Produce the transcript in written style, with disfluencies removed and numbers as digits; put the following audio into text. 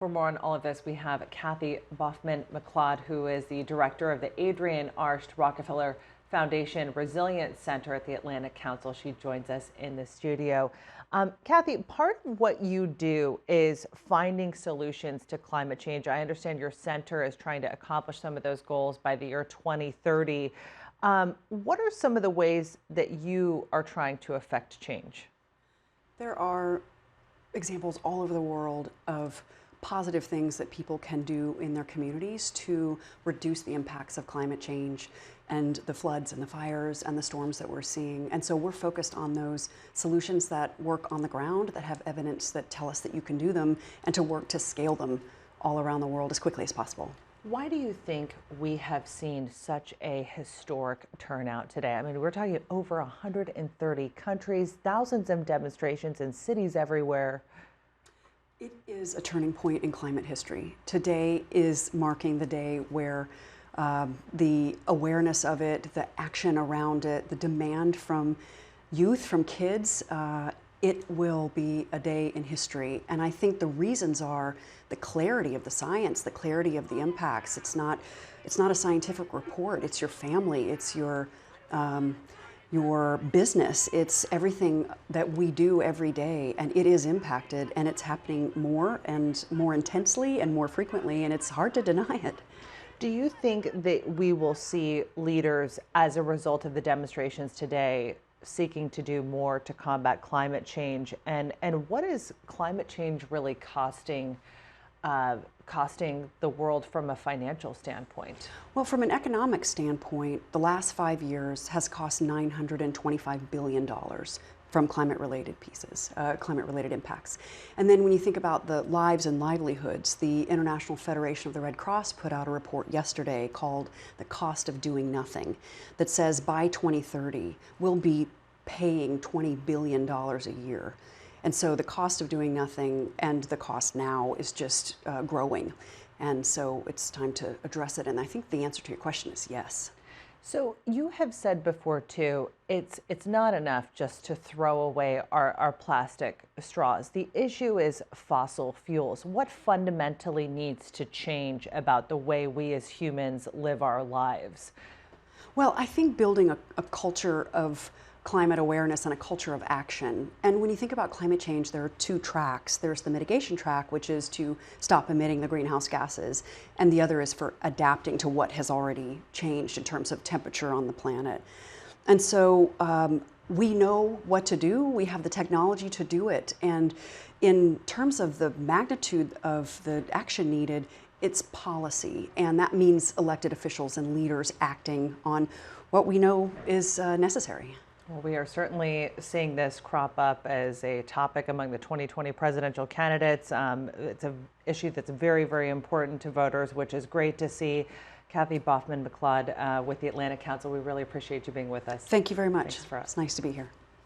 For more on all of this, we have Kathy Baughman McLeod, who is the director of the Adrienne Arsht Rockefeller Foundation Resilience Center at the Atlantic Council. She joins us in the studio. Kathy, part of what you do is finding solutions to climate change. I understand your center is trying to accomplish some of those goals by the year 2030. What are some of the ways that you are trying to affect change? There are examples all over the world of positive things that people can do in their communities to reduce the impacts of climate change and the floods and the fires and the storms that we're seeing. And so we're focused on those solutions that work on the ground, that have evidence that tell us that you can do them, and to work to scale them all around the world as quickly as possible. Why do you think we have seen such a historic turnout today? I mean, we're talking over 130 countries, thousands of demonstrations in cities everywhere. It is a turning point in climate history. Today is marking the day where the awareness of it, the action around it, the demand from youth, from kids, it will be a day in history. And I think the reasons are the clarity of the science, the clarity of the impacts. It's not a scientific report. It's your family. It's your business. It's everything that we do every day, and it is impacted, and it's happening more and more intensely and more frequently, and it's hard to deny it. Do you think that we will see leaders, as a result of the demonstrations today, seeking to do more to combat climate change? And what is climate change really costing the world from a financial standpoint? Well, from an economic standpoint, the last 5 years has cost $925 billion from climate-related impacts. And then when you think about the lives and livelihoods, the International Federation of the Red Cross put out a report yesterday called The Cost of Doing Nothing that says by 2030, we'll be paying $20 billion a year. And so the cost of doing nothing and the cost now is just growing. And so it's time to address it. And I think the answer to your question is yes. So you have said before too, it's not enough just to throw away our plastic straws. The issue is fossil fuels. What fundamentally needs to change about the way we as humans live our lives? Well, I think building a culture of climate awareness and a culture of action. And when you think about climate change, there are two tracks. There's the mitigation track, which is to stop emitting the greenhouse gases, and the other is for adapting to what has already changed in terms of temperature on the planet. And so we know what to do. We have the technology to do it. And in terms of the magnitude of the action needed, it's policy. And that means elected officials and leaders acting on what we know is necessary. Well, we are certainly seeing this crop up as a topic among the 2020 presidential candidates. It's an issue that's very, very important to voters, which is great to see. Kathy Baughman McLeod with the Atlantic Council, we really appreciate you being with us. Thank you very much. Thanks for us. It's nice to be here.